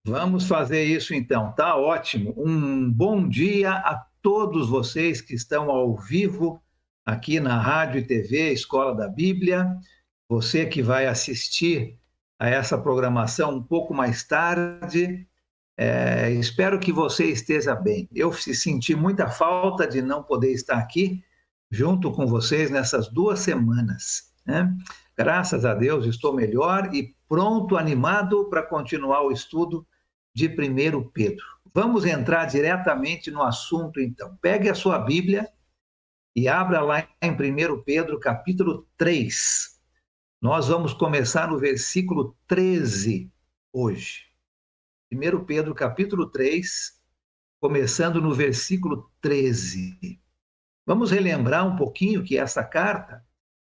Vamos fazer isso então, tá ótimo. Um bom dia a todos vocês que estão ao vivo aqui na Rádio e TV Escola da Bíblia. Você que vai assistir a essa programação um pouco mais tarde, espero que você esteja bem. Eu senti muita falta de não poder estar aqui junto com vocês nessas 2 semanas, né? Graças a Deus estou melhor e pronto, animado para continuar o estudo de 1 Pedro. Vamos entrar diretamente no assunto, então. Pegue a sua Bíblia e abra lá em 1 Pedro, capítulo 3. Nós vamos começar no versículo 13 hoje. 1 Pedro, capítulo 3, começando no versículo 13. Vamos relembrar um pouquinho que essa carta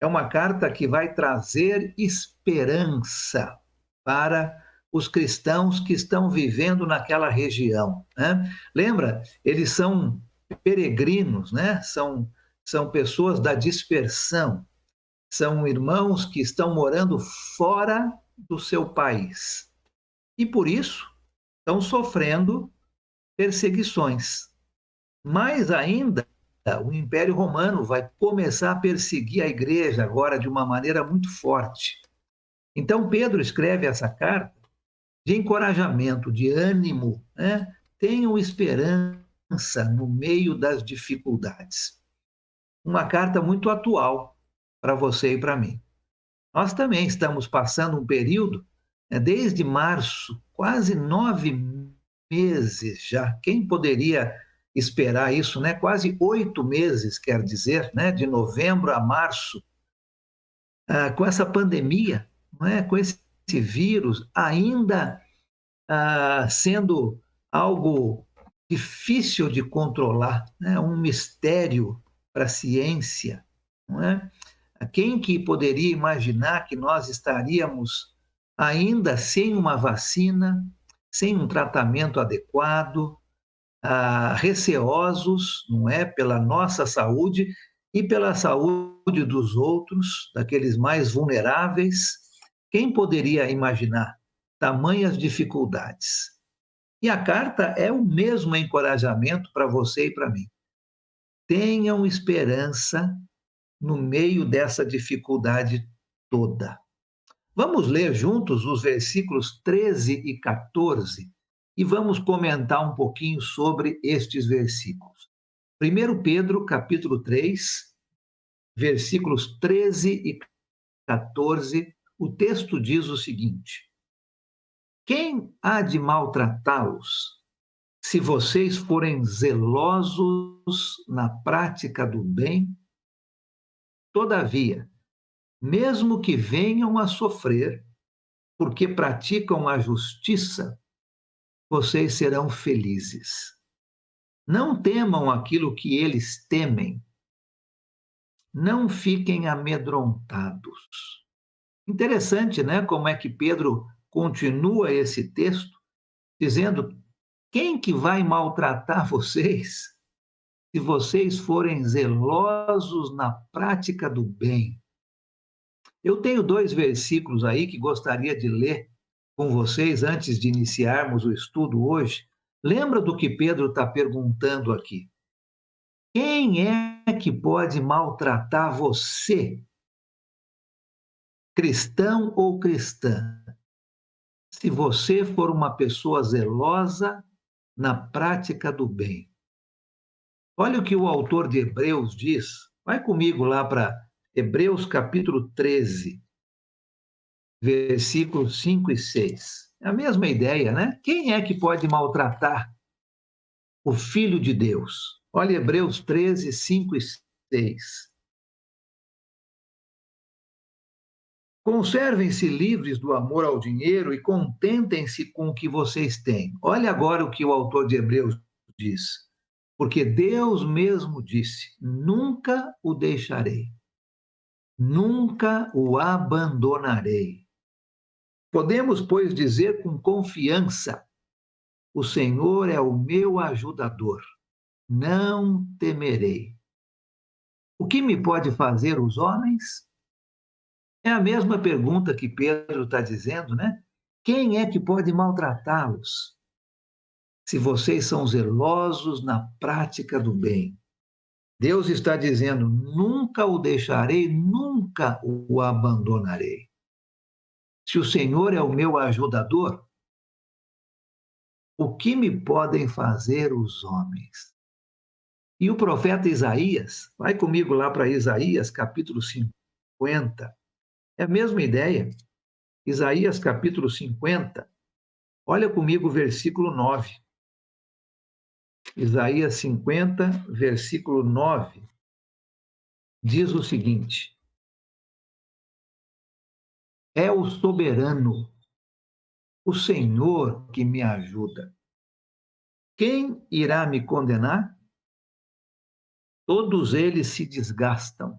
é uma carta que vai trazer esperança para os cristãos que estão vivendo naquela região, né? Lembra? Eles são peregrinos, né? São pessoas da dispersão, são irmãos que estão morando fora do seu país e por isso estão sofrendo perseguições. Mais ainda, o Império Romano vai começar a perseguir a igreja agora de uma maneira muito forte. Então, Pedro escreve essa carta de encorajamento, de ânimo, né? Tenham esperança no meio das dificuldades. Uma carta muito atual para você e para mim. Nós também estamos passando um período, né, desde março, quase 9 meses já. Quem poderia esperar isso, né? Quase 8 meses, quer dizer, né? De novembro a março, com essa pandemia, não é? Com esse vírus ainda sendo algo difícil de controlar, né? Um mistério para a ciência, não é? Quem que poderia imaginar que nós estaríamos ainda sem uma vacina, sem um tratamento adequado, receosos, não é, pela nossa saúde e pela saúde dos outros, daqueles mais vulneráveis? Quem poderia imaginar tamanhas dificuldades? E a carta é o mesmo encorajamento para você e para mim. Tenham esperança no meio dessa dificuldade toda. Vamos ler juntos os versículos 13 e 14 e vamos comentar um pouquinho sobre estes versículos. 1 Pedro, capítulo 3, versículos 13 e 14, o texto diz o seguinte: Quem há de maltratá-los se vocês forem zelosos na prática do bem? Todavia, mesmo que venham a sofrer, porque praticam a justiça, vocês serão felizes. Não temam aquilo que eles temem. Não fiquem amedrontados. Interessante, né? Como é que Pedro continua esse texto dizendo: quem que vai maltratar vocês se vocês forem zelosos na prática do bem? Eu tenho 2 versículos aí que gostaria de ler com vocês antes de iniciarmos o estudo hoje. Lembra do que Pedro está perguntando aqui? Quem é que pode maltratar você, cristão ou cristã, se você for uma pessoa zelosa na prática do bem? Olha o que o autor de Hebreus diz. Vai comigo lá para Hebreus capítulo 13, versículos 5 e 6. É a mesma ideia, né? Quem é que pode maltratar o Filho de Deus? Olha Hebreus 13, 5 e 6. Conservem-se livres do amor ao dinheiro e contentem-se com o que vocês têm. Olha agora o que o autor de Hebreus diz. Porque Deus mesmo disse: nunca o deixarei, nunca o abandonarei. Podemos, pois, dizer com confiança: o Senhor é o meu ajudador, não temerei. O que me pode fazer os homens? É a mesma pergunta que Pedro está dizendo, né? Quem é que pode maltratá-los se vocês são zelosos na prática do bem? Deus está dizendo: nunca o deixarei, nunca o abandonarei. Se o Senhor é o meu ajudador, o que me podem fazer os homens? E o profeta Isaías, vai comigo lá para Isaías, capítulo 50, é a mesma ideia. Isaías, capítulo 50, olha comigo o versículo 9. Isaías 50, versículo 9, diz o seguinte: é o soberano, o Senhor que me ajuda. Quem irá me condenar? Todos eles se desgastam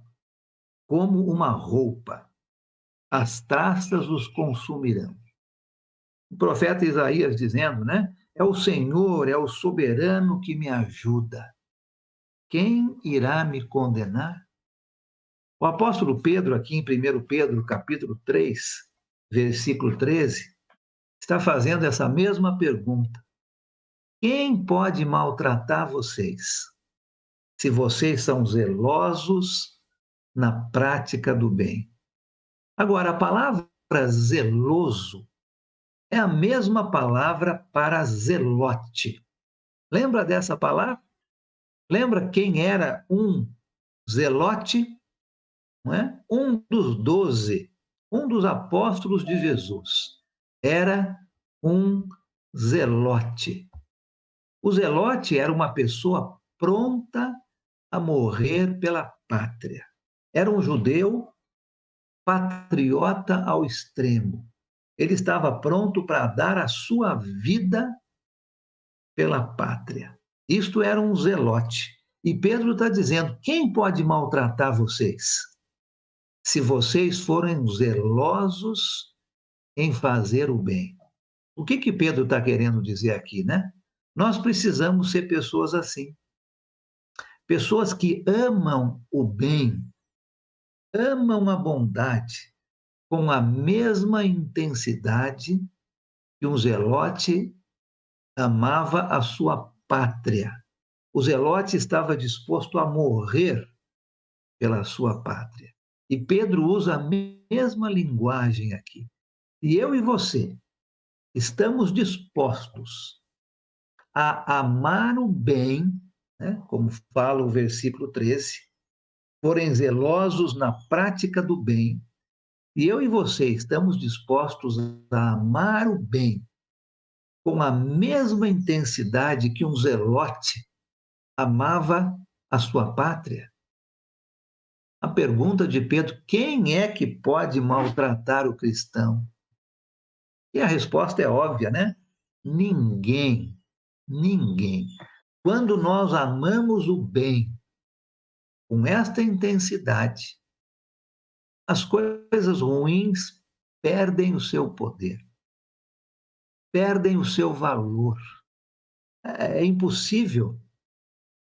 como uma roupa, as traças os consumirão. O profeta Isaías dizendo, né? É o Senhor, é o soberano que me ajuda. Quem irá me condenar? O apóstolo Pedro, aqui em 1 Pedro, capítulo 3, versículo 13, está fazendo essa mesma pergunta. Quem pode maltratar vocês, se vocês são zelosos na prática do bem? Agora, a palavra zeloso é a mesma palavra para zelote. Lembra dessa palavra? Lembra quem era um zelote? Não é? Um dos 12, um dos apóstolos de Jesus, era um zelote. O zelote era uma pessoa pronta a morrer pela pátria. Era um judeu patriota ao extremo. Ele estava pronto para dar a sua vida pela pátria. Isto era um zelote. E Pedro está dizendo: quem pode maltratar vocês? Se vocês forem zelosos em fazer o bem. O que Pedro está querendo dizer aqui, né? Nós precisamos ser pessoas assim. Pessoas que amam o bem, amam a bondade, com a mesma intensidade que um zelote amava a sua pátria. O zelote estava disposto a morrer pela sua pátria. E Pedro usa a mesma linguagem aqui. E eu e você estamos dispostos a amar o bem, né, como fala o versículo 13, forem zelosos na prática do bem, e eu e você estamos dispostos a amar o bem com a mesma intensidade que um zelote amava a sua pátria? A pergunta de Pedro: quem é que pode maltratar o cristão? E a resposta é óbvia, né? Ninguém. Ninguém. Quando nós amamos o bem com esta intensidade, as coisas ruins perdem o seu poder, perdem o seu valor. É impossível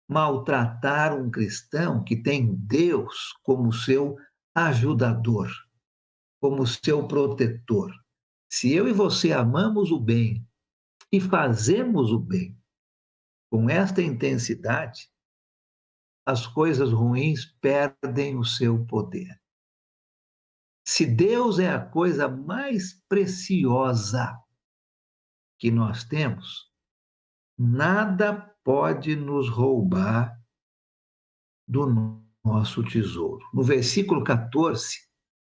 maltratar um cristão que tem Deus como seu ajudador, como seu protetor. Se eu e você amamos o bem e fazemos o bem com esta intensidade, as coisas ruins perdem o seu poder. Se Deus é a coisa mais preciosa que nós temos, nada pode nos roubar do nosso tesouro. No versículo 14,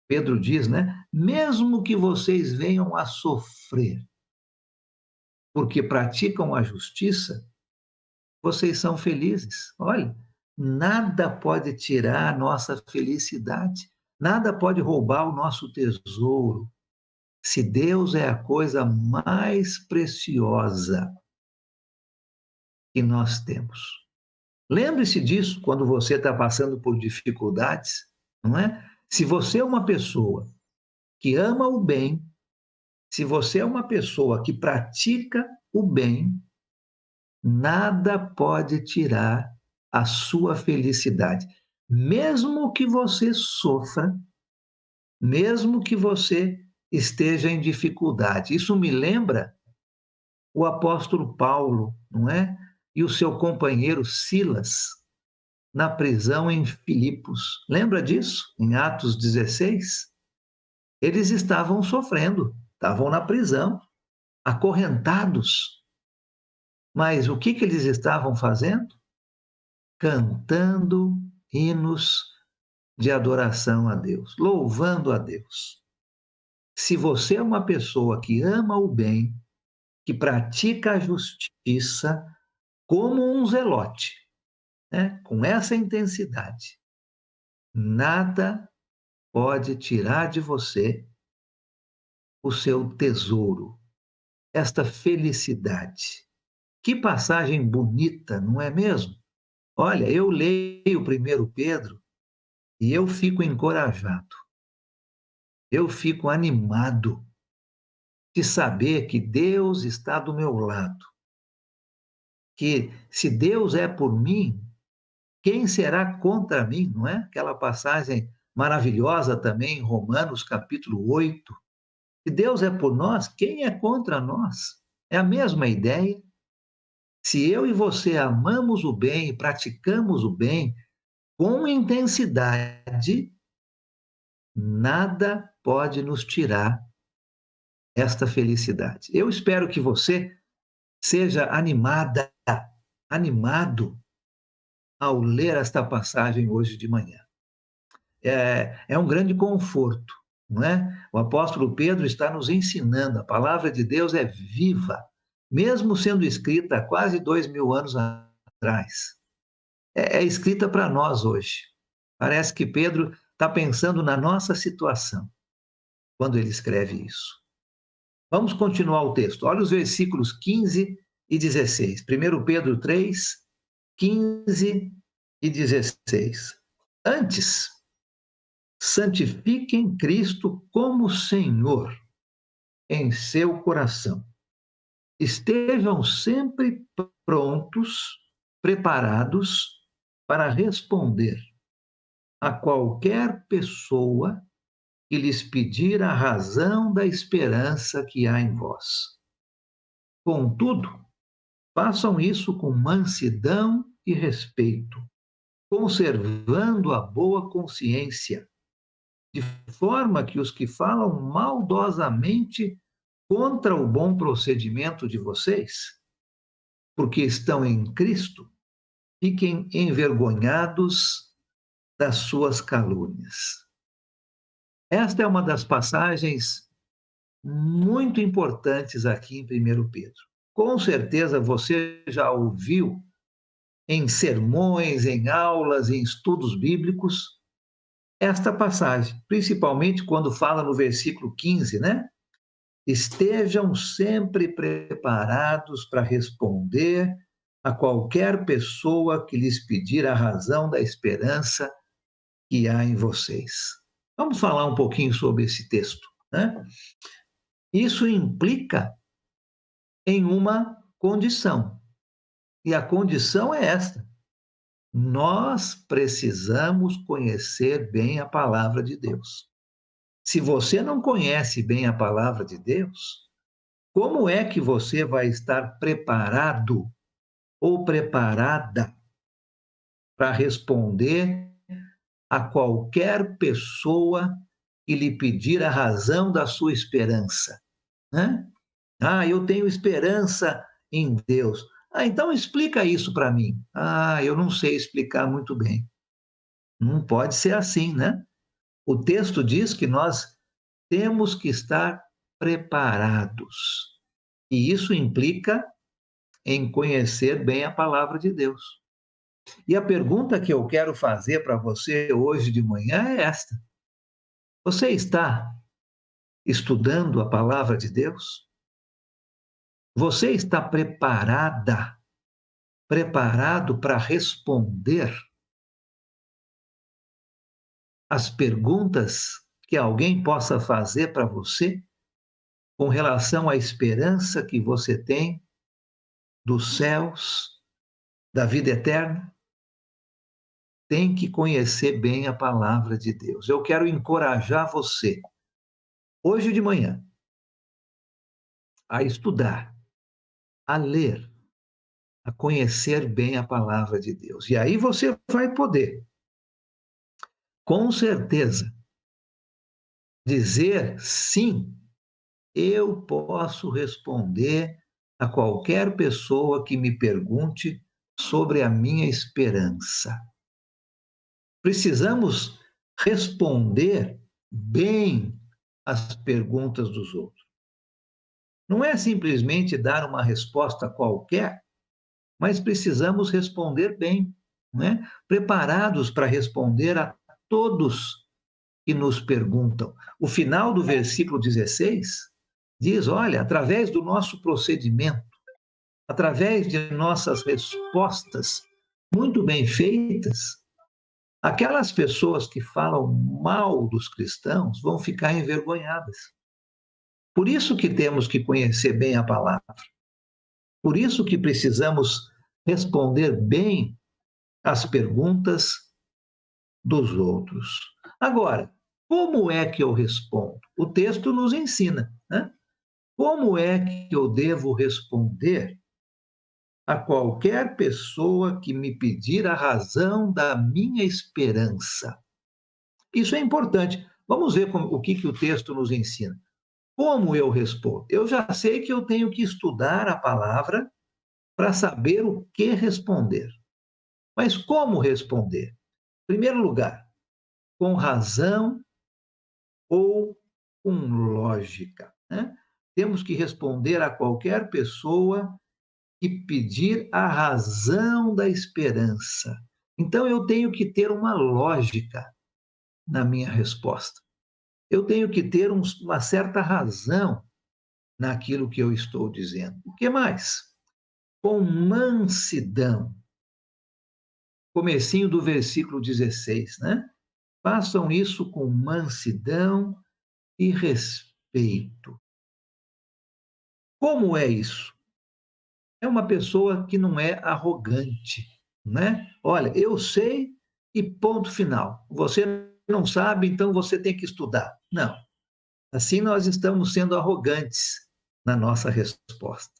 Pedro diz, né? Mesmo que vocês venham a sofrer porque praticam a justiça, vocês são felizes. Olha, nada pode tirar a nossa felicidade, nada pode roubar o nosso tesouro. Se Deus é a coisa mais preciosa que nós temos. Lembre-se disso quando você está passando por dificuldades, não é? Se você é uma pessoa que ama o bem, se você é uma pessoa que pratica o bem, nada pode tirar a sua felicidade. Mesmo que você sofra, mesmo que você esteja em dificuldade. Isso me lembra o apóstolo Paulo, não é? E o seu companheiro Silas, na prisão em Filipos. Lembra disso? Em Atos 16? Eles estavam sofrendo, estavam na prisão, acorrentados. Mas o que eles estavam fazendo? Cantando hinos de adoração a Deus, louvando a Deus. Se você é uma pessoa que ama o bem, que pratica a justiça como um zelote, né? Com essa intensidade, nada pode tirar de você o seu tesouro, esta felicidade. Que passagem bonita, não é mesmo? Olha, eu leio 1 Pedro e eu fico encorajado, eu fico animado de saber que Deus está do meu lado, que se Deus é por mim, quem será contra mim, não é? Aquela passagem maravilhosa também em Romanos capítulo 8. Se Deus é por nós, quem é contra nós? É a mesma ideia. Se eu e você amamos o bem e praticamos o bem com intensidade, nada pode nos tirar esta felicidade. Eu espero que você seja animada, animado ao ler esta passagem hoje de manhã. É um grande conforto, não é? O apóstolo Pedro está nos ensinando, a palavra de Deus é viva, mesmo sendo escrita há quase 2000 anos atrás. É escrita para nós hoje. Parece que Pedro está pensando na nossa situação quando ele escreve isso. Vamos continuar o texto. Olha os versículos 15 e 16. 1 Pedro 3, 15 e 16. Antes, santifiquem Cristo como Senhor em seu coração. Estejam sempre prontos, preparados para responder a qualquer pessoa que lhes pedir a razão da esperança que há em vós. Contudo, façam isso com mansidão e respeito, conservando a boa consciência, de forma que os que falam maldosamente contra o bom procedimento de vocês, porque estão em Cristo, fiquem envergonhados das suas calúnias. Esta é uma das passagens muito importantes aqui em 1 Pedro. Com certeza você já ouviu em sermões, em aulas, em estudos bíblicos, esta passagem, principalmente quando fala no versículo 15, né? Estejam sempre preparados para responder a qualquer pessoa que lhes pedir a razão da esperança que há em vocês. Vamos falar um pouquinho sobre esse texto, né? Isso implica em uma condição, e a condição é esta: nós precisamos conhecer bem a palavra de Deus. Se você não conhece bem a palavra de Deus, como é que você vai estar preparado ou preparada para responder a qualquer pessoa que lhe pedir a razão da sua esperança, né? Ah, eu tenho esperança em Deus. Ah, então explica isso para mim. Ah, eu não sei explicar muito bem. Não pode ser assim, né? O texto diz que nós temos que estar preparados. E isso implica em conhecer bem a palavra de Deus. E a pergunta que eu quero fazer para você hoje de manhã é esta: você está estudando a palavra de Deus? Você está preparado para responder as perguntas que alguém possa fazer para você com relação à esperança que você tem dos céus, da vida eterna? Tem que conhecer bem a palavra de Deus. Eu quero encorajar você hoje de manhã, a estudar, a ler, a conhecer bem a palavra de Deus. E aí você vai poder, com certeza, dizer sim, eu posso responder a qualquer pessoa que me pergunte sobre a minha esperança. Precisamos responder bem as perguntas dos outros. Não é simplesmente dar uma resposta qualquer, mas precisamos responder bem, não é? Preparados para responder a todos que nos perguntam. O final do versículo 16 diz: olha, através do nosso procedimento, através de nossas respostas muito bem feitas, aquelas pessoas que falam mal dos cristãos vão ficar envergonhadas. Por isso que temos que conhecer bem a palavra. Por isso que precisamos responder bem as perguntas dos outros. Agora, como é que eu respondo? O texto nos ensina, né? Como é que eu devo responder a qualquer pessoa que me pedir a razão da minha esperança? Isso é importante. Vamos ver o que o texto nos ensina. Como eu respondo? Eu já sei que eu tenho que estudar a palavra para saber o que responder. Mas como responder? Em primeiro lugar, com razão ou com lógica, né? Temos que responder a qualquer pessoa que pedir a razão da esperança. Então, eu tenho que ter uma lógica na minha resposta. Eu tenho que ter uma certa razão naquilo que eu estou dizendo. O que mais? Com mansidão. Comecinho do versículo 16, né? Façam isso com mansidão e respeito. Como é isso? É uma pessoa que não é arrogante, né? Olha, eu sei e ponto final. Você não sabe, então você tem que estudar. Não. Assim nós estamos sendo arrogantes na nossa resposta.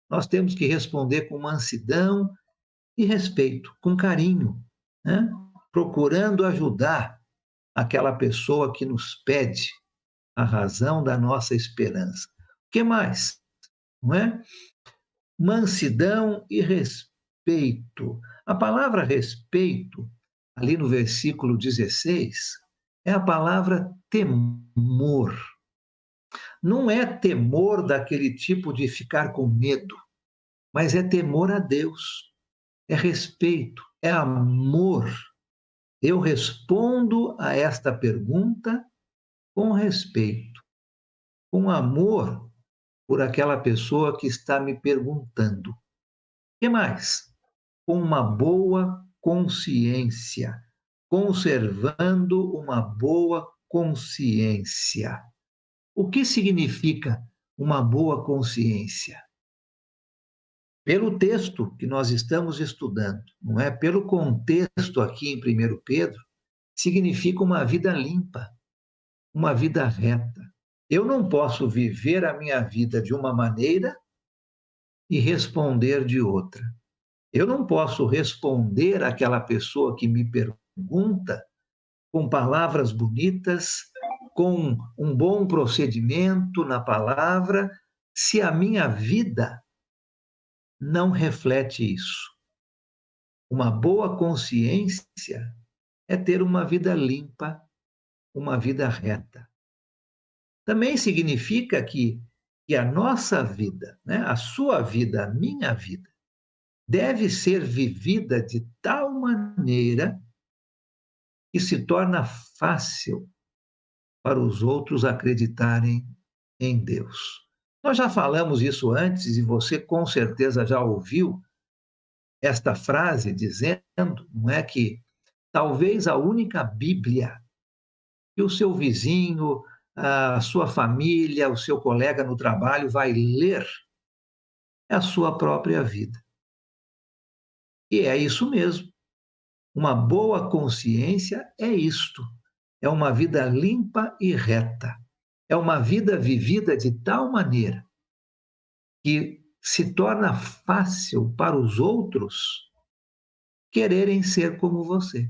Nós temos que responder com mansidão e respeito, com carinho, né? Procurando ajudar aquela pessoa que nos pede a razão da nossa esperança. O que mais? Não é? Mansidão e respeito. A palavra respeito, ali no versículo 16, é a palavra temor. Não é temor daquele tipo de ficar com medo, mas é temor a Deus, é respeito, é amor. Eu respondo a esta pergunta com respeito, com amor por aquela pessoa que está me perguntando. O que mais? Com uma boa consciência, conservando uma boa consciência. O que significa uma boa consciência? Pelo texto que nós estamos estudando, não é? Pelo contexto aqui em 1 Pedro, significa uma vida limpa, uma vida reta. Eu não posso viver a minha vida de uma maneira e responder de outra. Eu não posso responder àquela pessoa que me pergunta com palavras bonitas, com um bom procedimento na palavra, se a minha vida não reflete isso. Uma boa consciência é ter uma vida limpa, uma vida reta. Também significa que a nossa vida, né, a sua vida, a minha vida, deve ser vivida de tal maneira que se torna fácil para os outros acreditarem em Deus. Nós já falamos isso antes e você com certeza já ouviu esta frase dizendo, não é, que talvez a única Bíblia que o seu vizinho, a sua família, o seu colega no trabalho vai ler é a sua própria vida. E é isso mesmo. Uma boa consciência é isto. É uma vida limpa e reta. É uma vida vivida de tal maneira que se torna fácil para os outros quererem ser como você,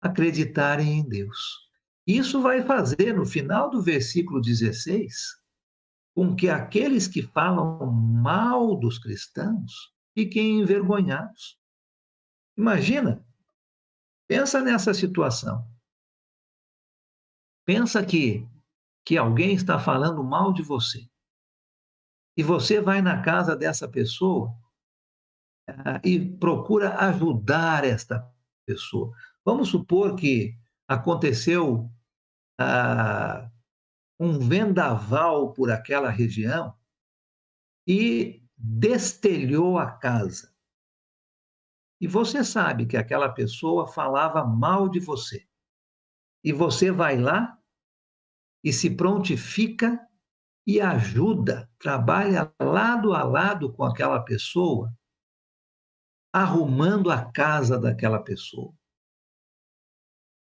acreditarem em Deus. Isso vai fazer, no final do versículo 16, com que aqueles que falam mal dos cristãos fiquem envergonhados. Imagina, pensa nessa situação. Pensa que alguém está falando mal de você e você vai na casa dessa pessoa e procura ajudar esta pessoa. Vamos supor que aconteceu ah, um vendaval por aquela região e destelhou a casa. E você sabe que aquela pessoa falava mal de você. E você vai lá e se prontifica e ajuda, trabalha lado a lado com aquela pessoa, arrumando a casa daquela pessoa.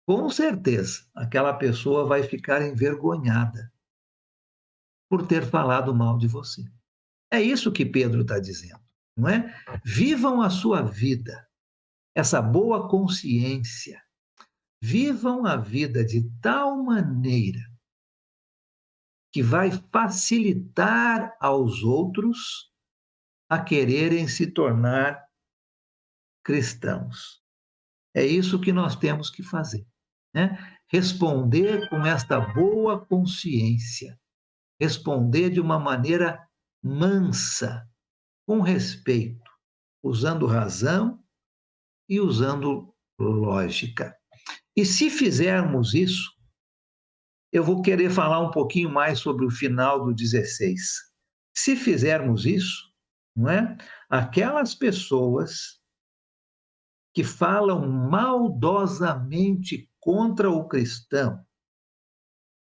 Com certeza, aquela pessoa vai ficar envergonhada por ter falado mal de você. É isso que Pedro está dizendo, não é? Vivam a sua vida, essa boa consciência. Vivam a vida de tal maneira que vai facilitar aos outros a quererem se tornar cristãos. É isso que nós temos que fazer, né? Responder com esta boa consciência, responder de uma maneira mansa, com respeito, usando razão e usando lógica. E se fizermos isso, eu vou querer falar um pouquinho mais sobre o final do 16. Se fizermos isso, não é? Aquelas pessoas que falam maldosamente contra o cristão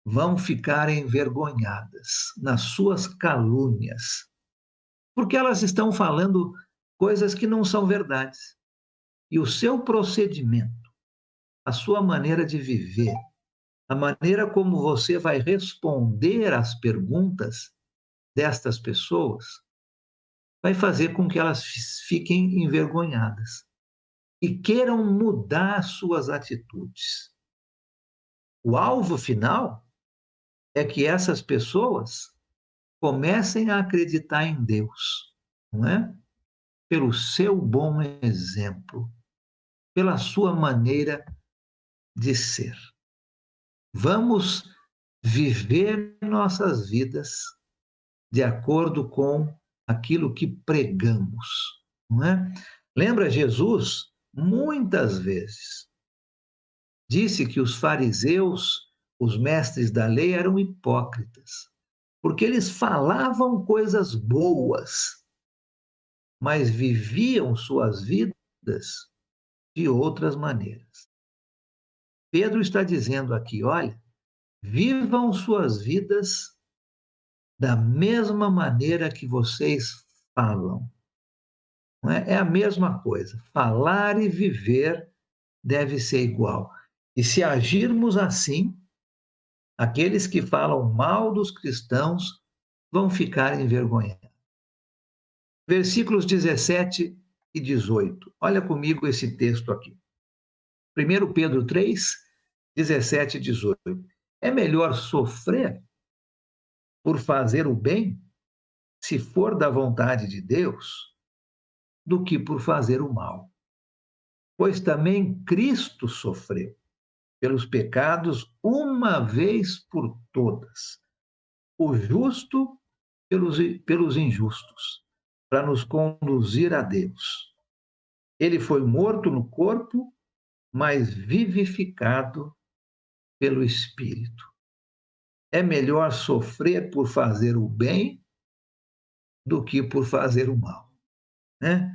vão ficar envergonhadas nas suas calúnias, porque elas estão falando coisas que não são verdades. E o seu procedimento, a sua maneira de viver, a maneira como você vai responder às perguntas destas pessoas, vai fazer com que elas fiquem envergonhadas e queiram mudar suas atitudes. O alvo final é que essas pessoas comecem a acreditar em Deus, não é? Pelo seu bom exemplo, pela sua maneira de ser. Vamos viver nossas vidas de acordo com aquilo que pregamos, não é? Lembra, Jesus muitas vezes disse que os fariseus, os mestres da lei, eram hipócritas, porque eles falavam coisas boas, mas viviam suas vidas de outras maneiras. Pedro está dizendo aqui, olha, vivam suas vidas da mesma maneira que vocês falam. Não é? É a mesma coisa. Falar e viver deve ser igual. E se agirmos assim, aqueles que falam mal dos cristãos vão ficar envergonhados. Versículos 17 e 18. Olha comigo esse texto aqui. 1 Pedro 3, 17 e 18. É melhor sofrer por fazer o bem, se for da vontade de Deus, do que por fazer o mal. Pois também Cristo sofreu pelos pecados uma vez por todas, o justo pelos injustos, para nos conduzir a Deus. Ele foi morto no corpo, mas vivificado pelo Espírito. É melhor sofrer por fazer o bem do que por fazer o mal, né?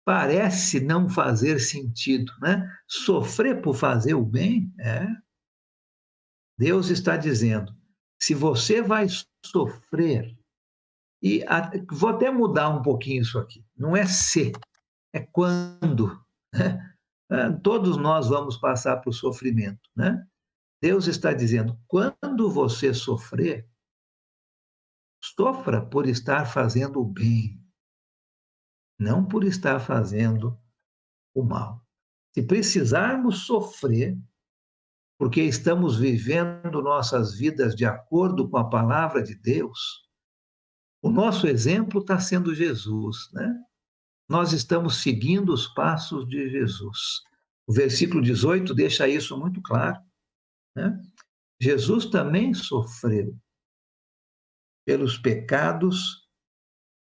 Parece não fazer sentido, né? Sofrer por fazer o bem, Deus está dizendo, se você vai sofrer, vou até mudar um pouquinho isso aqui, não é se, é quando, né? Todos nós vamos passar por sofrimento, né? Deus está dizendo: quando você sofrer, sofra por estar fazendo o bem, não por estar fazendo o mal. Se precisarmos sofrer, porque estamos vivendo nossas vidas de acordo com a palavra de Deus, o nosso exemplo está sendo Jesus, né? Nós estamos seguindo os passos de Jesus. O versículo 18 deixa isso muito claro, né? Jesus também sofreu pelos pecados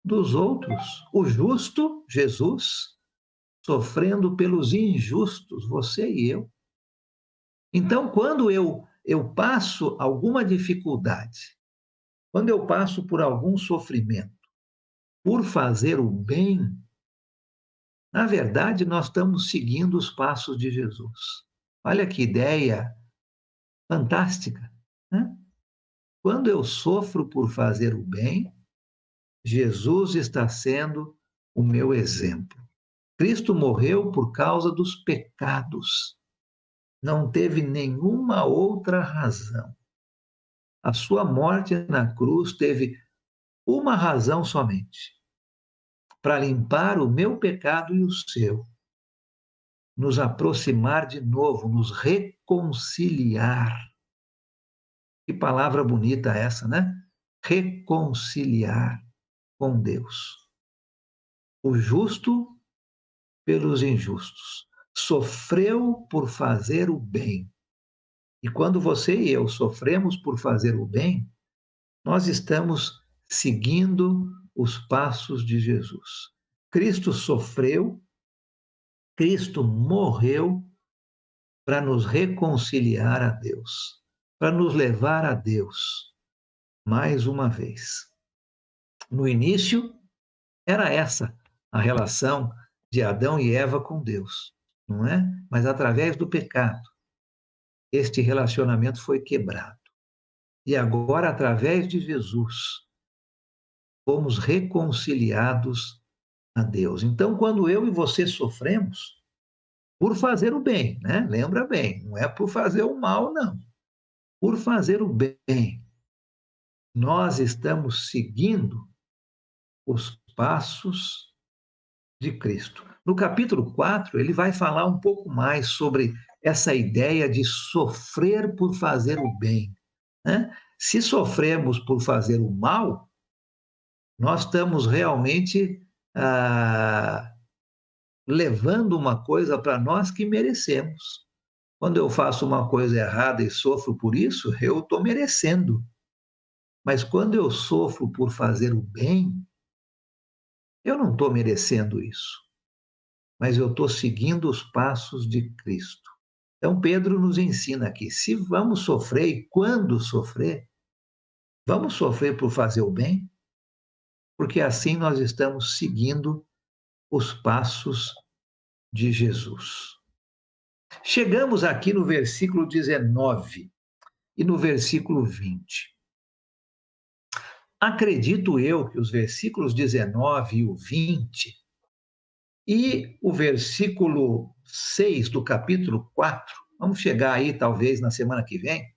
dos outros. O justo, Jesus, sofrendo pelos injustos, você e eu. Então, quando eu passo alguma dificuldade, quando eu passo por algum sofrimento, por fazer o bem, na verdade, nós estamos seguindo os passos de Jesus. Olha que ideia fantástica, né? Quando eu sofro por fazer o bem, Jesus está sendo o meu exemplo. Cristo morreu por causa dos pecados. Não teve nenhuma outra razão. A sua morte na cruz teve uma razão somente: para limpar o meu pecado e o seu, nos aproximar de novo, nos reconciliar. Que palavra bonita essa, né? Reconciliar com Deus. O justo pelos injustos. Sofreu por fazer o bem. E quando você e eu sofremos por fazer o bem, nós estamos seguindo os passos de Jesus. Cristo sofreu, Cristo morreu para nos reconciliar a Deus, para nos levar a Deus mais uma vez. No início, era essa a relação de Adão e Eva com Deus, não é? Mas através do pecado, este relacionamento foi quebrado. E agora, através de Jesus, fomos reconciliados a Deus. Então, quando eu e você sofremos, por fazer o bem, né? Lembra bem, não é por fazer o mal, não. Por fazer o bem, nós estamos seguindo os passos de Cristo. No capítulo 4, ele vai falar um pouco mais sobre essa ideia de sofrer por fazer o bem, né? Se sofremos por fazer o mal, nós estamos realmente levando uma coisa para nós que merecemos. Quando eu faço uma coisa errada e sofro por isso, eu estou merecendo. Mas quando eu sofro por fazer o bem, eu não estou merecendo isso, mas eu estou seguindo os passos de Cristo. Então, Pedro nos ensina aqui: se vamos sofrer e quando sofrer, vamos sofrer por fazer o bem, porque assim nós estamos seguindo os passos de Jesus. Chegamos aqui no versículo 19 e no versículo 20. Acredito eu que os versículos 19 e o 20 e o versículo 6 do capítulo 4, vamos chegar aí talvez na semana que vem,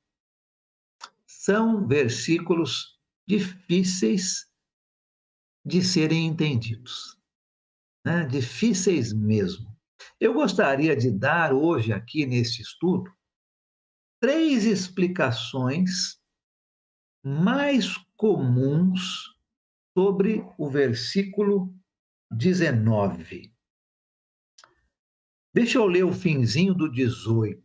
são versículos difíceis de serem entendidos, né? Difíceis mesmo. Eu gostaria de dar hoje aqui nesse estudo 3 explicações mais comuns sobre o versículo 19. Deixa eu ler o finzinho do 18.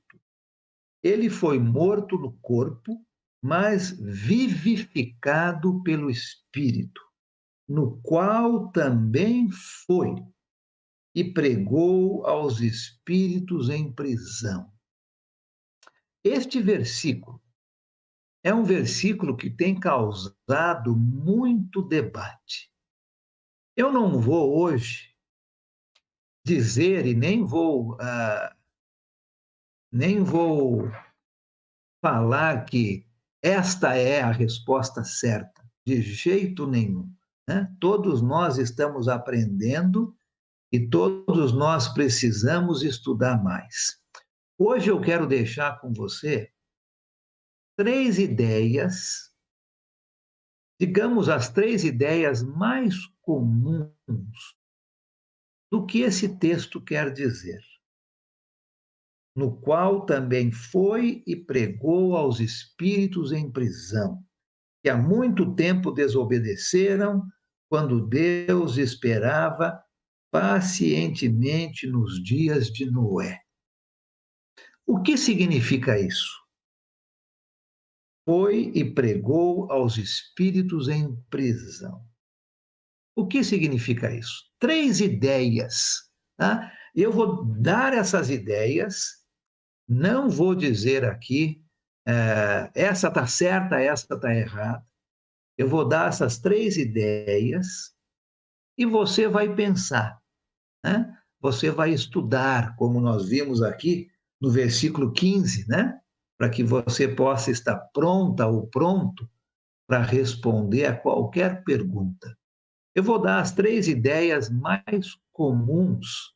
Ele foi morto no corpo, mas vivificado pelo Espírito, no qual também foi e pregou aos espíritos em prisão. Este versículo é um versículo que tem causado muito debate. Eu não vou hoje dizer e nem vou falar que esta é a resposta certa, de jeito nenhum, né? Todos nós estamos aprendendo e todos nós precisamos estudar mais. Hoje eu quero deixar com você três ideias, digamos, as três ideias mais comuns do que esse texto quer dizer, no qual também foi e pregou aos espíritos em prisão, que há muito tempo desobedeceram, quando Deus esperava pacientemente nos dias de Noé. O que significa isso? Foi e pregou aos espíritos em prisão. O que significa isso? Três ideias. Tá? Eu vou dar essas ideias, não vou dizer aqui, essa está certa, essa está errada. Eu vou dar essas três ideias e você vai pensar, né? Você vai estudar, como nós vimos aqui no versículo 15, né? Para que você possa estar pronta ou pronto para responder a qualquer pergunta. Eu vou dar as três ideias mais comuns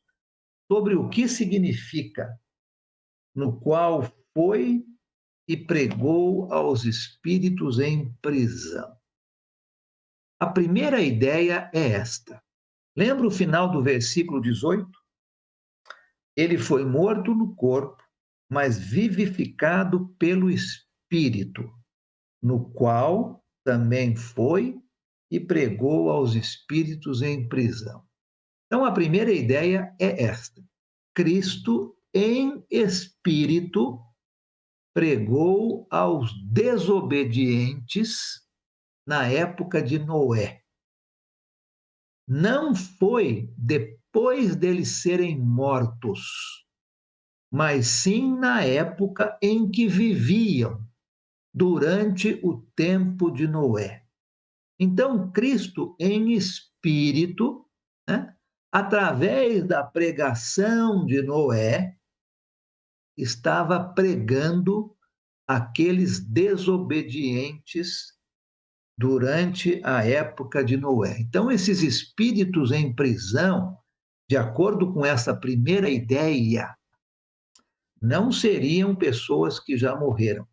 sobre o que significa, no qual foi e pregou aos espíritos em prisão. A primeira ideia é esta. Lembra o final do versículo 18? Ele foi morto no corpo, mas vivificado pelo Espírito, no qual também foi e pregou aos espíritos em prisão. Então, a primeira ideia é esta: Cristo, em espírito, pregou aos desobedientes na época de Noé. Não foi depois deles serem mortos, mas sim na época em que viviam, durante o tempo de Noé. Então, Cristo, em espírito, né, através da pregação de Noé, estava pregando aqueles desobedientes durante a época de Noé. Então, esses espíritos em prisão, de acordo com essa primeira ideia, não seriam pessoas que já morreram,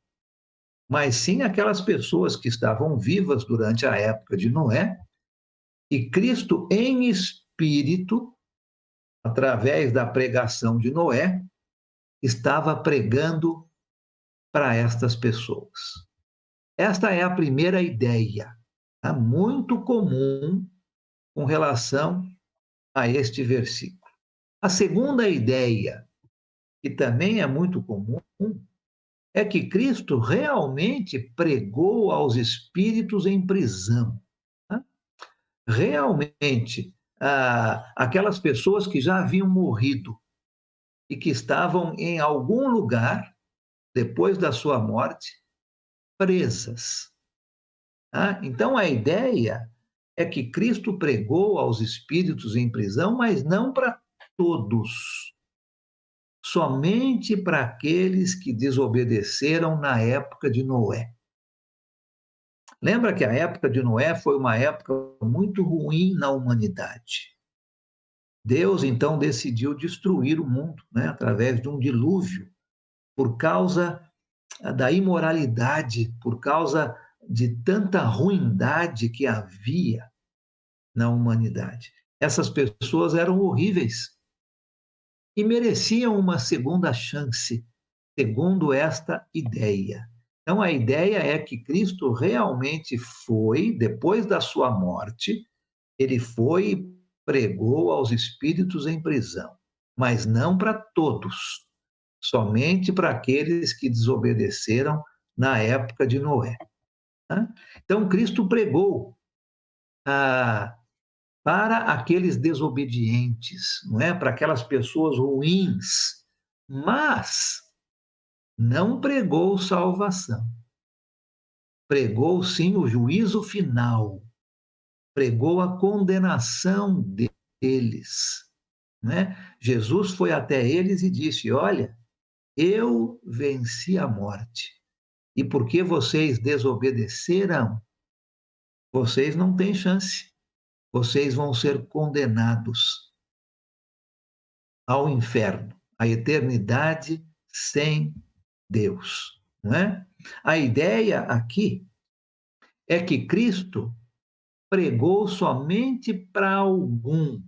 mas sim aquelas pessoas que estavam vivas durante a época de Noé, e Cristo, em espírito, através da pregação de Noé, estava pregando para estas pessoas. Esta é a primeira ideia, tá? Muito comum com relação a este versículo. A segunda ideia, que também é muito comum, é que Cristo realmente pregou aos espíritos em prisão. Tá? Realmente, aquelas pessoas que já haviam morrido e que estavam em algum lugar, depois da sua morte, presas. Tá? Então, a ideia é que Cristo pregou aos espíritos em prisão, mas não para todos. Somente para aqueles que desobedeceram na época de Noé. Lembra que a época de Noé foi uma época muito ruim na humanidade. Deus, então, decidiu destruir o mundo, né, através de um dilúvio, por causa da imoralidade, por causa de tanta ruindade que havia na humanidade. Essas pessoas eram horríveis e mereciam uma segunda chance, segundo esta ideia. Então, a ideia é que Cristo realmente foi, depois da sua morte, ele foi e pregou aos espíritos em prisão, mas não para todos, somente para aqueles que desobedeceram na época de Noé. Então, Cristo pregou para aqueles desobedientes, não é? Para aquelas pessoas ruins, mas não pregou salvação. Pregou sim o juízo final, pregou a condenação deles. Né? Jesus foi até eles e disse: Olha, eu venci a morte, e porque vocês desobedeceram, vocês não têm chance, vocês vão ser condenados ao inferno, à eternidade sem Deus. Não é? A ideia aqui é que Cristo pregou somente para alguns.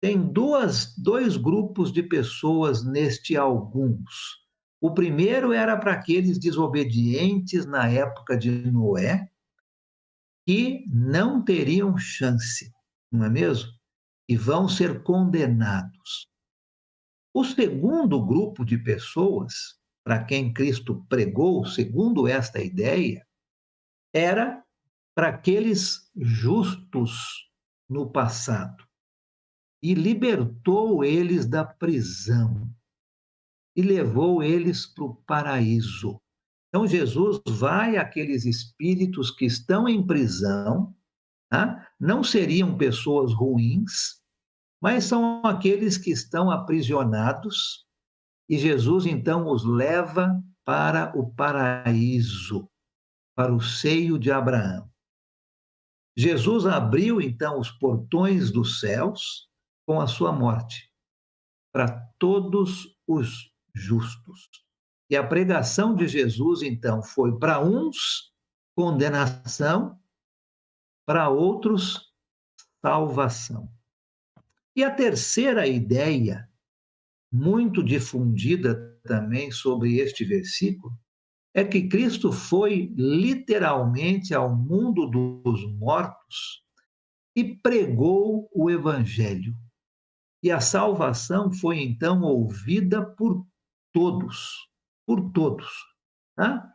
Tem dois grupos de pessoas neste alguns. O primeiro era para aqueles desobedientes na época de Noé, que não teriam chance, não é mesmo? E vão ser condenados. O segundo grupo de pessoas, para quem Cristo pregou, segundo esta ideia, era para aqueles justos no passado e libertou eles da prisão e levou eles para o paraíso. Então, Jesus vai àqueles espíritos que estão em prisão, tá? Não seriam pessoas ruins, mas são aqueles que estão aprisionados, e Jesus então os leva para o paraíso, para o seio de Abraão. Jesus abriu então os portões dos céus com a sua morte para todos os justos. E a pregação de Jesus então foi para uns condenação, para outros salvação. E a terceira ideia, muito difundida também sobre este versículo, é que Cristo foi literalmente ao mundo dos mortos e pregou o evangelho. E a salvação foi então ouvida por todos. Tá?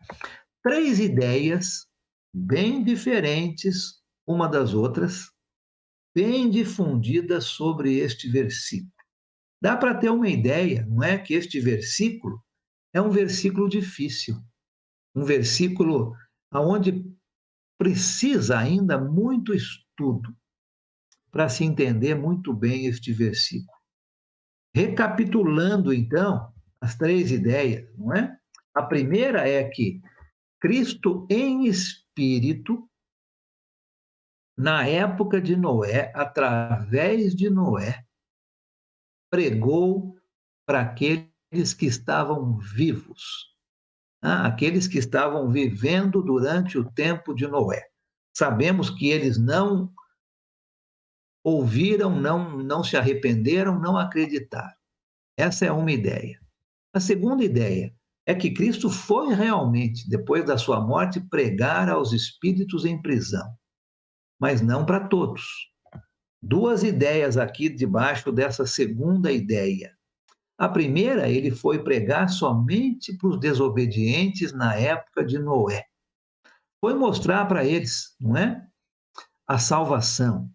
Três ideias bem diferentes uma das outras, bem difundidas sobre este versículo. Dá para ter uma ideia, não é, que este versículo é um versículo difícil, um versículo onde precisa ainda muito estudo para se entender muito bem este versículo. Recapitulando, então, as três ideias, não é? A primeira é que Cristo em espírito, na época de Noé, através de Noé, pregou para aqueles que estavam vivos, aqueles que estavam vivendo durante o tempo de Noé. Sabemos que eles não ouviram, não se arrependeram, não acreditaram. Essa é uma ideia. A segunda ideia é que Cristo foi realmente, depois da sua morte, pregar aos espíritos em prisão, mas não para todos. Duas ideias aqui debaixo dessa segunda ideia. A primeira, ele foi pregar somente para os desobedientes na época de Noé. Foi mostrar para eles, não é? A salvação.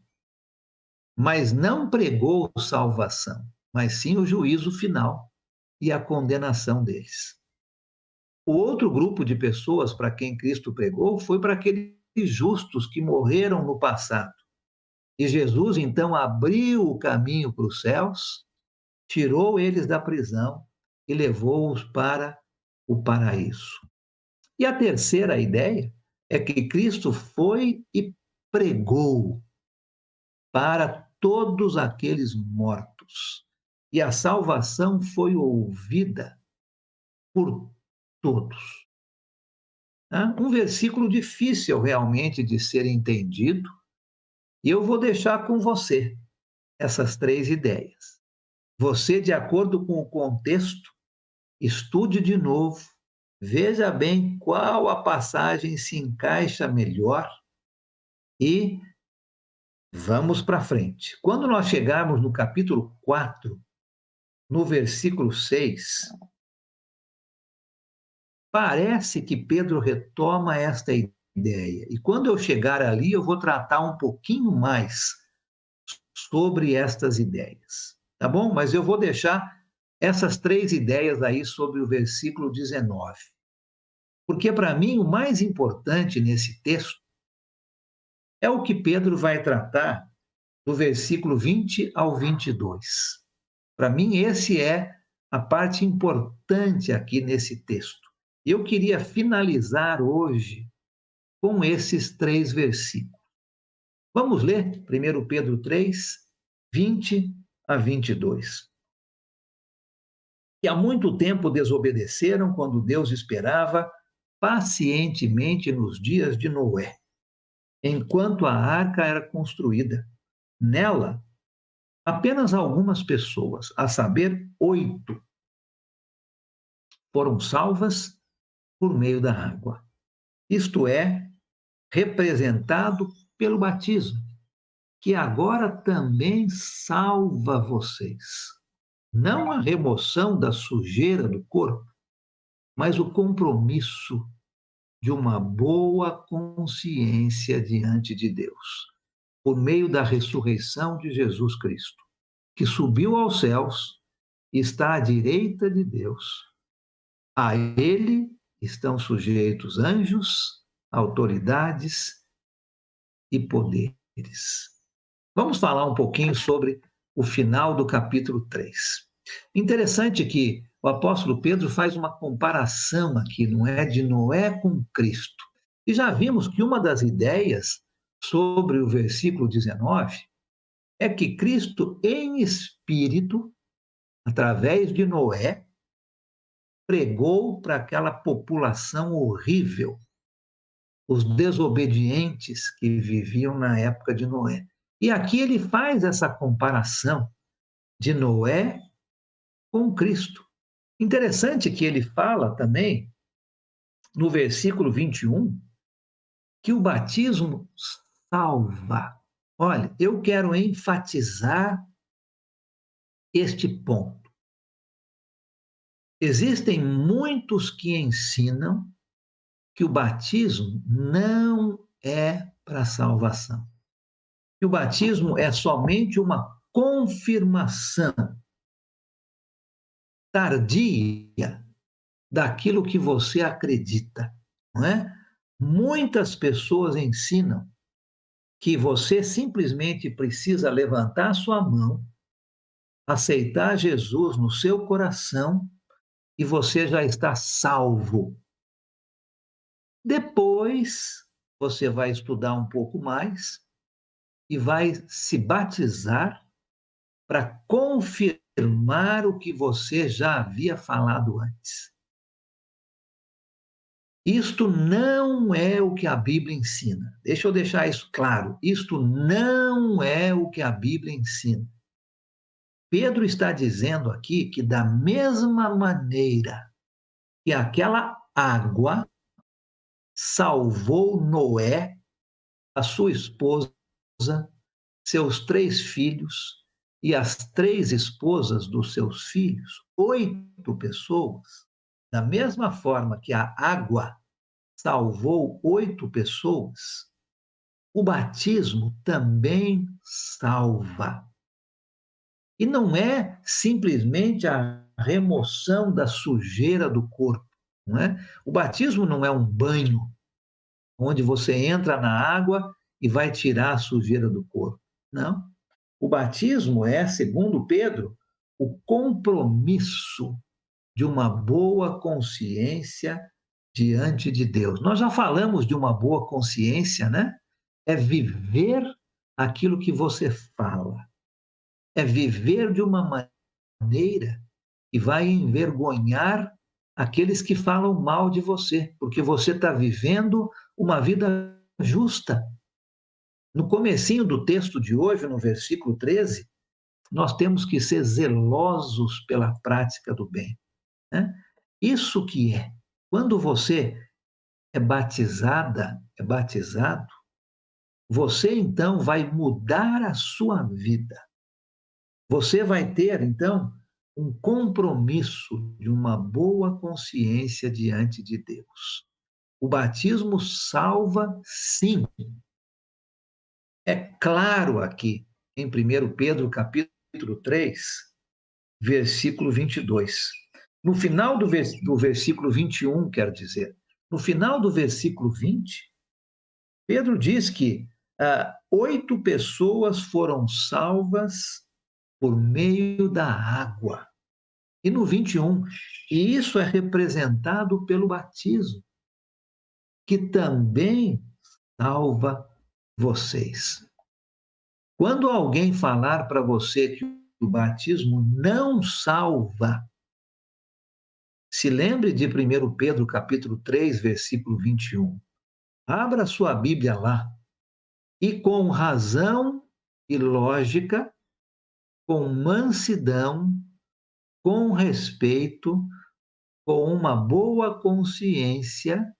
Mas não pregou salvação, mas sim o juízo final e a condenação deles. O outro grupo de pessoas para quem Cristo pregou foi para aqueles justos que morreram no passado. E Jesus, então, abriu o caminho para os céus, tirou eles da prisão e levou-os para o paraíso. E a terceira ideia é que Cristo foi e pregou para todos aqueles mortos. E a salvação foi ouvida por todos. Um versículo difícil realmente de ser entendido, e eu vou deixar com você essas três ideias. Você, de acordo com o contexto, estude de novo, veja bem qual a passagem se encaixa melhor e vamos para frente. Quando nós chegarmos no capítulo 4, no versículo 6, parece que Pedro retoma esta ideia. E quando eu chegar ali, eu vou tratar um pouquinho mais sobre estas ideias. Tá bom? Mas eu vou deixar essas três ideias aí sobre o versículo 19. Porque, para mim, o mais importante nesse texto é o que Pedro vai tratar do versículo 20 ao 22. Para mim, esse é a parte importante aqui nesse texto. Eu queria finalizar hoje com esses três versículos. Vamos ler 1 Pedro 3, 20 a 22. que há muito tempo desobedeceram quando Deus esperava pacientemente nos dias de Noé, enquanto a arca era construída. Nela, apenas algumas pessoas, a saber, 8, foram salvas por meio da água. Isto é, representado pelo batismo, que agora também salva vocês. Não a remoção da sujeira do corpo, mas o compromisso de uma boa consciência diante de Deus, por meio da ressurreição de Jesus Cristo, que subiu aos céus e está à direita de Deus. A ele estão sujeitos anjos, autoridades e poderes. Vamos falar um pouquinho sobre o final do capítulo 3. Interessante que o apóstolo Pedro faz uma comparação aqui, não é, de Noé com Cristo. E já vimos que uma das ideias sobre o versículo 19 é que Cristo, em espírito, através de Noé, pregou para aquela população horrível, os desobedientes que viviam na época de Noé. E aqui ele faz essa comparação de Noé com Cristo. Interessante que ele fala também, no versículo 21, que o batismo salva. Olha, eu quero enfatizar este ponto. Existem muitos que ensinam que o batismo não é para salvação. Que o batismo é somente uma confirmação tardia daquilo que você acredita, não é? Muitas pessoas ensinam que você simplesmente precisa levantar sua mão, aceitar Jesus no seu coração e você já está salvo. Depois, você vai estudar um pouco mais e vai se batizar para confirmar o que você já havia falado antes. Isto não é o que a Bíblia ensina. Deixa eu deixar isso claro. Isto não é o que a Bíblia ensina. Pedro está dizendo aqui que, da mesma maneira que aquela água salvou Noé, a sua esposa, seus 3 filhos e as 3 esposas dos seus filhos, 8 pessoas, da mesma forma que a água salvou 8 pessoas, o batismo também salva. E não é simplesmente a remoção da sujeira do corpo, não é? O batismo não é um banho onde você entra na água e vai tirar a sujeira do corpo. Não. O batismo é, segundo Pedro, o compromisso de uma boa consciência diante de Deus. Nós já falamos de uma boa consciência, né? É viver aquilo que você fala. É viver de uma maneira que vai envergonhar aqueles que falam mal de você, porque você está vivendo uma vida justa. No comecinho do texto de hoje, no versículo 13, nós temos que ser zelosos pela prática do bem, né? Isso que é. Quando você é batizada, é batizado, você então vai mudar a sua vida. Você vai ter, então, um compromisso de uma boa consciência diante de Deus. O batismo salva, sim. É claro aqui, em 1 Pedro, capítulo 3, versículo 22. No final do versículo 21, quer dizer, no final do versículo 20, Pedro diz que 8 pessoas foram salvas por meio da água. E no 21, e isso é representado pelo batismo, que também salva vocês. Quando alguém falar para você que o batismo não salva, Se lembre de 1 Pedro capítulo 3, versículo 21. Abra sua Bíblia lá e com razão e lógica, com mansidão, com respeito, com uma boa consciência,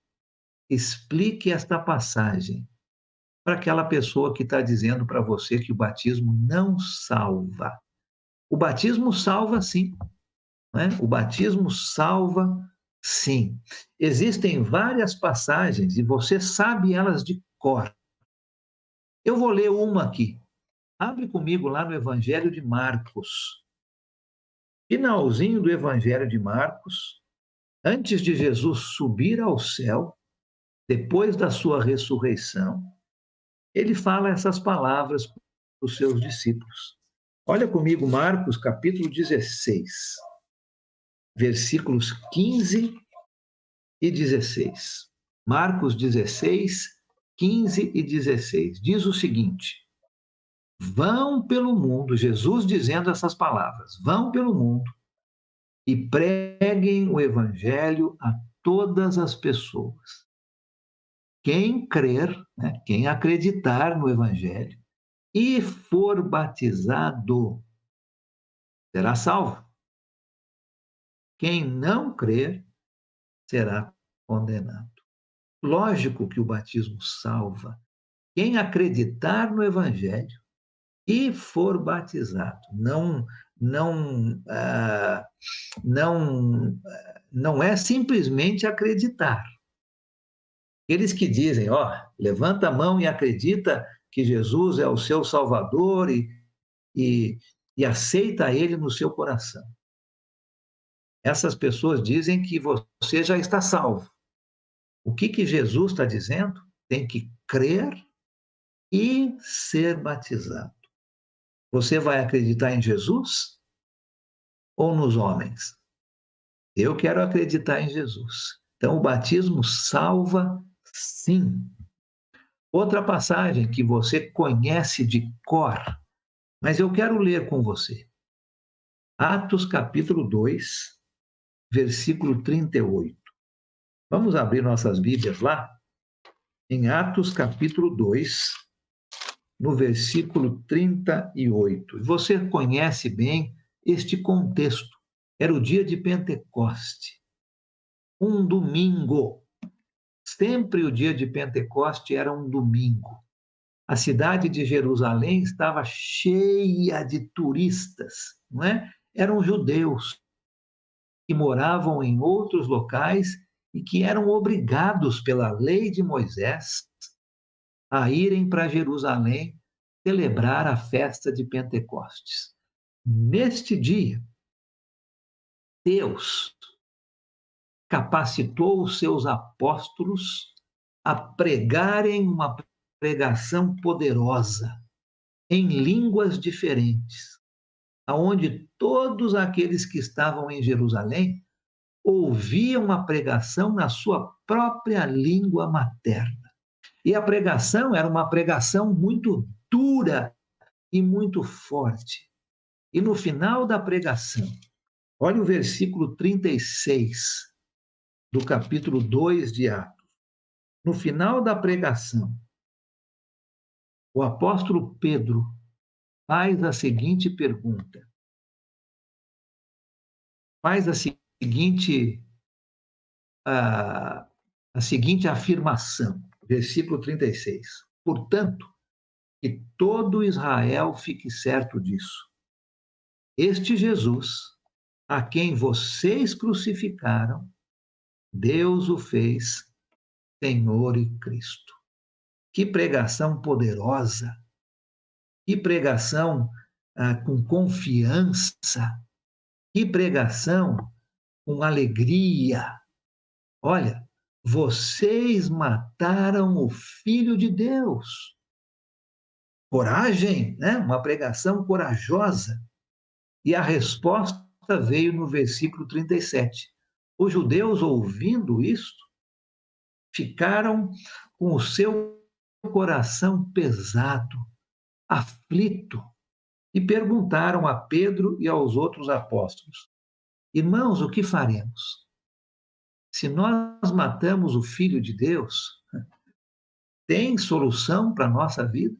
explique esta passagem para aquela pessoa que está dizendo para você que o batismo não salva. O batismo salva sim, né? O batismo salva sim. Existem várias passagens e você sabe elas de cor. Eu vou ler uma aqui. Abre comigo lá no Evangelho de Marcos. Finalzinho do Evangelho de Marcos, antes de Jesus subir ao céu, depois da sua ressurreição, ele fala essas palavras para os seus discípulos. Olha comigo, Marcos, capítulo 16, versículos 15 e 16. Marcos 16, 15 e 16. Diz o seguinte: vão pelo mundo, Jesus dizendo essas palavras, vão pelo mundo e preguem o evangelho a todas as pessoas. Quem crer, né, quem acreditar no evangelho e for batizado, será salvo. Quem não crer, será condenado. Lógico que o batismo salva. Quem acreditar no evangelho e for batizado, não é simplesmente acreditar. Aqueles que dizem, levanta a mão e acredita que Jesus é o seu Salvador e aceita ele no seu coração. Essas pessoas dizem que você já está salvo. O que Jesus está dizendo? Tem que crer e ser batizado. Você vai acreditar em Jesus ou nos homens? Eu quero acreditar em Jesus. Então, o batismo salva, sim. Outra passagem que você conhece de cor, mas eu quero ler com você. Atos capítulo 2, versículo 38. Vamos abrir nossas Bíblias lá? Em Atos capítulo 2, no versículo 38. Você conhece bem este contexto. Era o dia de Pentecoste, um domingo. Sempre o dia de Pentecoste era um domingo. A cidade de Jerusalém estava cheia de turistas, não é? Eram judeus que moravam em outros locais e que eram obrigados pela lei de Moisés a irem para Jerusalém celebrar a festa de Pentecostes. Neste dia, Deus capacitou os seus apóstolos a pregarem uma pregação poderosa em línguas diferentes, aonde todos aqueles que estavam em Jerusalém ouviam a pregação na sua própria língua materna. E a pregação era uma pregação muito dura e muito forte. E no final da pregação, olha o versículo 36 do capítulo 2 de Atos. No final da pregação, o apóstolo Pedro faz a seguinte pergunta, faz a seguinte afirmação, versículo 36. Portanto, que todo Israel fique certo disso. Este Jesus, a quem vocês crucificaram, Deus o fez Senhor e Cristo. Que pregação poderosa, que pregação com confiança, que pregação com alegria. Olha, vocês mataram o Filho de Deus. Coragem, né? Uma pregação corajosa. E a resposta veio no versículo 37. Os judeus, ouvindo isto, ficaram com o seu coração pesado, aflito, e perguntaram a Pedro e aos outros apóstolos: Irmãos, o que faremos? Se nós matamos o Filho de Deus, tem solução para a nossa vida?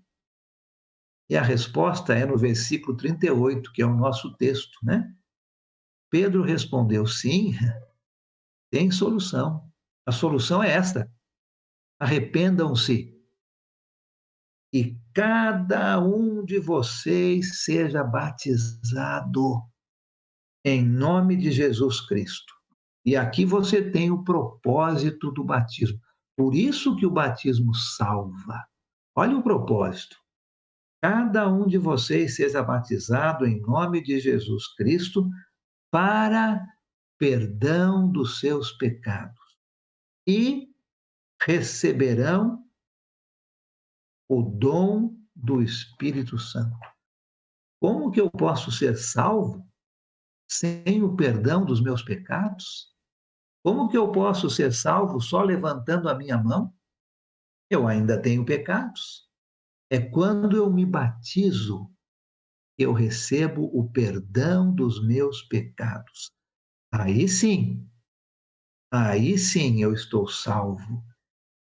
E a resposta é no versículo 38, que é o nosso texto, né? Pedro respondeu: sim, tem solução. A solução é esta: arrependam-se e cada um de vocês seja batizado em nome de Jesus Cristo. E aqui você tem o propósito do batismo. Por isso que o batismo salva. Olha o propósito. Cada um de vocês seja batizado em nome de Jesus Cristo para perdão dos seus pecados e receberão o dom do Espírito Santo. Como que eu posso ser salvo sem o perdão dos meus pecados? Como que eu posso ser salvo só levantando a minha mão? Eu ainda tenho pecados. É quando eu me batizo que eu recebo o perdão dos meus pecados. Aí sim eu estou salvo,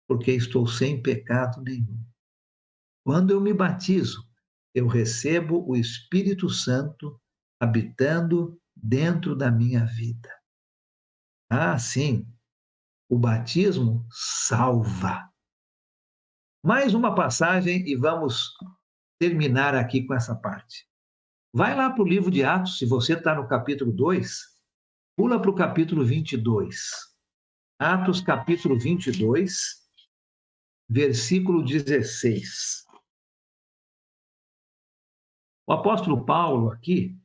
porque estou sem pecado nenhum. Quando eu me batizo, eu recebo o Espírito Santo habitando dentro da minha vida. Ah, sim, o batismo salva. Mais uma passagem e vamos terminar aqui com essa parte. Vai lá para o livro de Atos, se você está no capítulo 2, pula para o capítulo 22. Atos, capítulo 22, versículo 16. O apóstolo Paulo aqui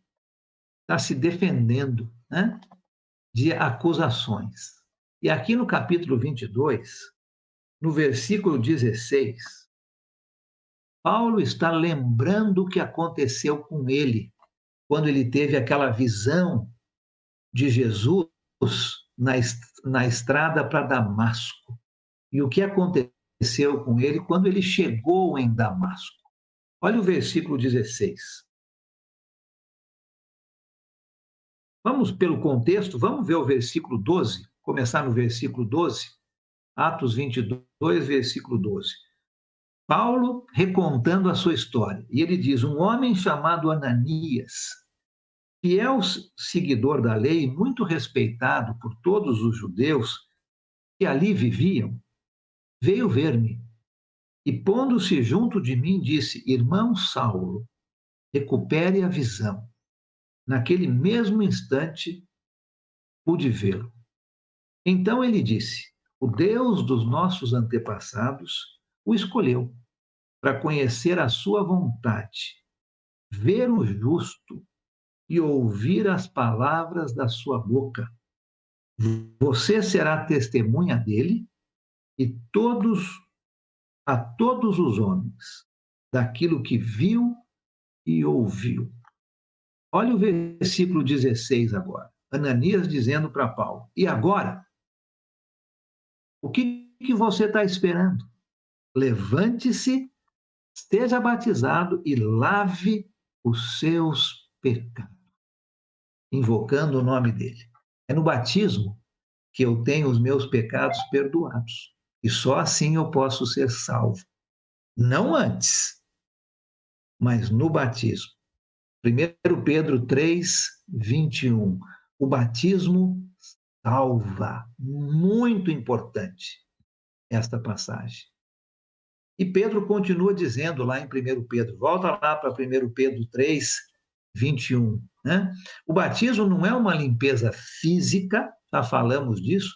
está se defendendo, né, de acusações. E aqui no capítulo 22, no versículo 16, Paulo está lembrando o que aconteceu com ele quando ele teve aquela visão de Jesus na estrada para Damasco. E o que aconteceu com ele quando ele chegou em Damasco. Olha o versículo 16. Vamos pelo contexto, vamos ver o versículo 12, começar no versículo 12, Atos 22, versículo 12. Paulo recontando a sua história, e ele diz: um homem chamado Ananias, fiel seguidor da lei, muito respeitado por todos os judeus que ali viviam, veio ver-me e, pondo-se junto de mim, disse: irmão Saulo, recupere a visão. Naquele mesmo instante, pude vê-lo. Então ele disse: o Deus dos nossos antepassados o escolheu para conhecer a sua vontade, ver o justo e ouvir as palavras da sua boca. Você será testemunha dele e a todos os homens daquilo que viu e ouviu. Olha o versículo 16 agora. Ananias dizendo para Paulo: e agora? O que você está esperando? Levante-se, seja batizado e lave os seus pecados, invocando o nome dele. É no batismo que eu tenho os meus pecados perdoados. E só assim eu posso ser salvo. Não antes, mas no batismo. 1 Pedro 3, 21. O batismo salva. Muito importante esta passagem. E Pedro continua dizendo lá em 1 Pedro, volta lá para 1 Pedro 3, 21. Né? O batismo não é uma limpeza física, já falamos disso.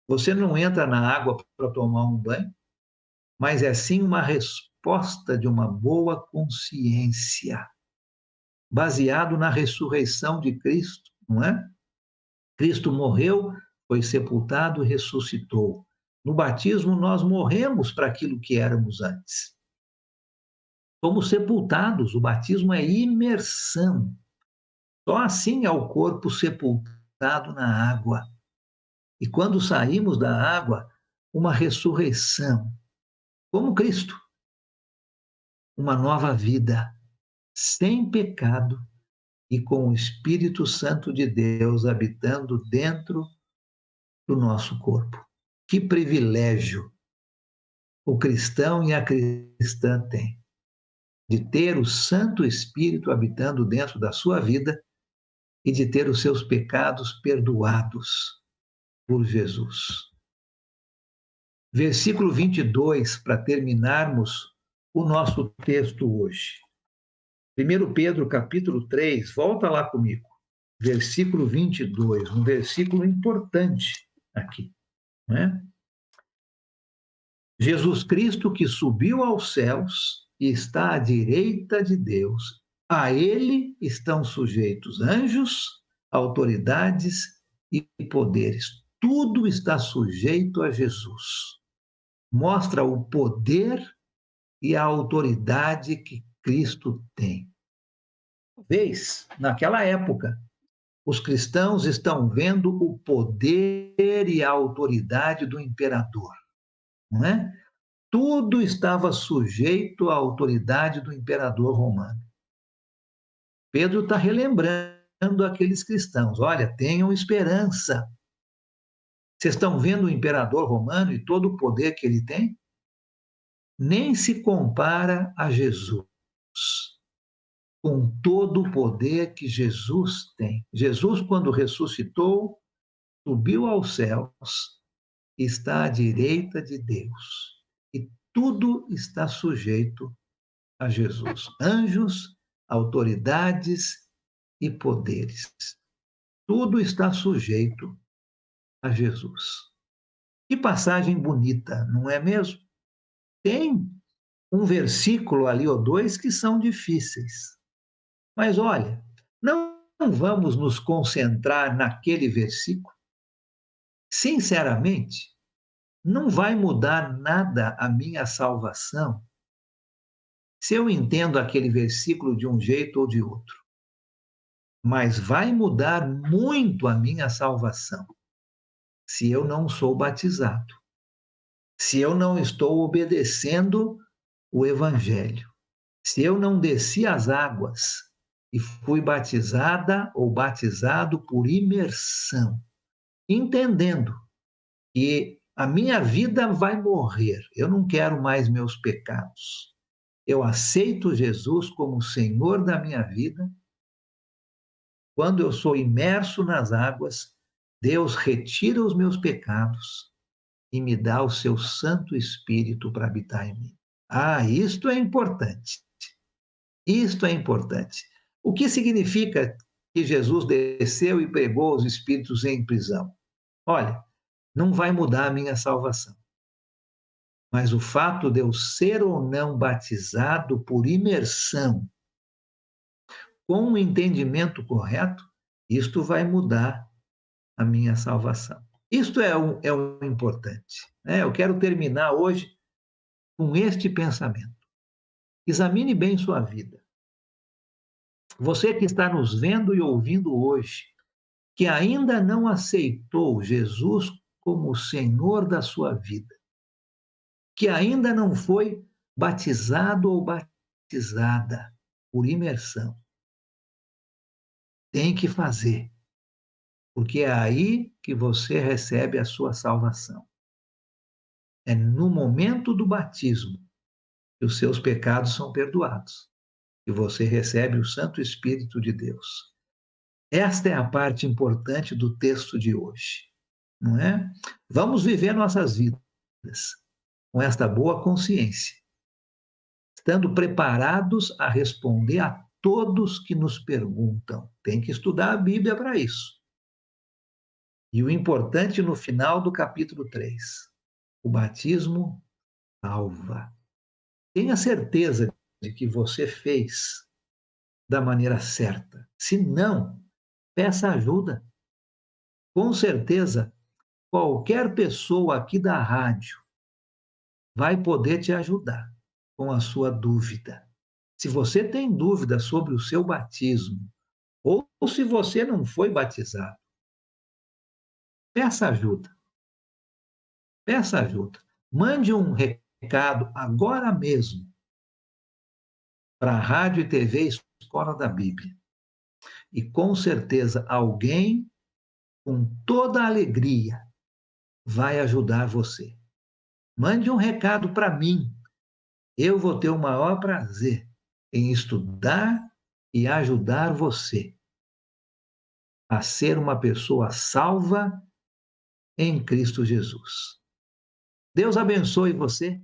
Você não entra na água para tomar um banho, mas é sim uma resposta de uma boa consciência, baseado na ressurreição de Cristo, não é? Cristo morreu, foi sepultado e ressuscitou. No batismo, nós morremos para aquilo que éramos antes. Somos sepultados, o batismo é imersão. Só assim é o corpo sepultado na água. E quando saímos da água, uma ressurreição, como Cristo, uma nova vida, sem pecado e com o Espírito Santo de Deus habitando dentro do nosso corpo. Que privilégio o cristão e a cristã têm de ter o Santo Espírito habitando dentro da sua vida e de ter os seus pecados perdoados por Jesus. Versículo 22, para terminarmos o nosso texto hoje. 1 Pedro, capítulo 3, volta lá comigo. Versículo 22, um versículo importante aqui, não é? Jesus Cristo que subiu aos céus e está à direita de Deus. A ele estão sujeitos anjos, autoridades e poderes. Tudo está sujeito a Jesus. Mostra o poder e a autoridade que Cristo tem. Talvez, naquela época, os cristãos estão vendo o poder e a autoridade do imperador, não é? Tudo estava sujeito à autoridade do imperador romano. Pedro está relembrando aqueles cristãos: olha, tenham esperança. Vocês estão vendo o imperador romano e todo o poder que ele tem? Nem se compara a Jesus, com todo o poder que Jesus tem. Jesus, quando ressuscitou, subiu aos céus, está à direita de Deus. E tudo está sujeito a Jesus. Anjos, autoridades e poderes. Tudo está sujeito a Jesus. Que passagem bonita, não é mesmo? Tem um versículo ali ou dois que são difíceis. Mas olha, não vamos nos concentrar naquele versículo. Sinceramente, não vai mudar nada a minha salvação se eu entendo aquele versículo de um jeito ou de outro. Mas vai mudar muito a minha salvação se eu não sou batizado, se eu não estou obedecendo o Evangelho, se eu não desci as águas e fui batizada ou batizado por imersão, entendendo que a minha vida vai morrer, eu não quero mais meus pecados. Eu aceito Jesus como Senhor da minha vida. Quando eu sou imerso nas águas, Deus retira os meus pecados e me dá o seu Santo Espírito para habitar em mim. Ah, isto é importante. Isto é importante. O que significa que Jesus desceu e pregou os espíritos em prisão? Olha, não vai mudar a minha salvação. Mas o fato de eu ser ou não batizado por imersão, com o entendimento correto, isto vai mudar a minha salvação. Isto é o importante. Né? Eu quero terminar hoje com este pensamento. Examine bem sua vida. Você que está nos vendo e ouvindo hoje, que ainda não aceitou Jesus como o Senhor da sua vida, que ainda não foi batizado ou batizada por imersão, tem que fazer, porque é aí que você recebe a sua salvação. É no momento do batismo que os seus pecados são perdoados e você recebe o Santo Espírito de Deus. Esta é a parte importante do texto de hoje, não é? Vamos viver nossas vidas com esta boa consciência, estando preparados a responder a todos que nos perguntam. Tem que estudar a Bíblia para isso. E o importante no final do capítulo 3, o batismo salva. Tenha certeza de que você fez da maneira certa. Se não, peça ajuda. Com certeza, qualquer pessoa aqui da rádio vai poder te ajudar com a sua dúvida. Se você tem dúvida sobre o seu batismo, ou se você não foi batizado, peça ajuda. Peça ajuda. Mande um recado agora mesmo para a Rádio e TV Escola da Bíblia. E com certeza alguém, com toda a alegria, vai ajudar você. Mande um recado para mim. Eu vou ter o maior prazer em estudar e ajudar você a ser uma pessoa salva em Cristo Jesus. Deus abençoe você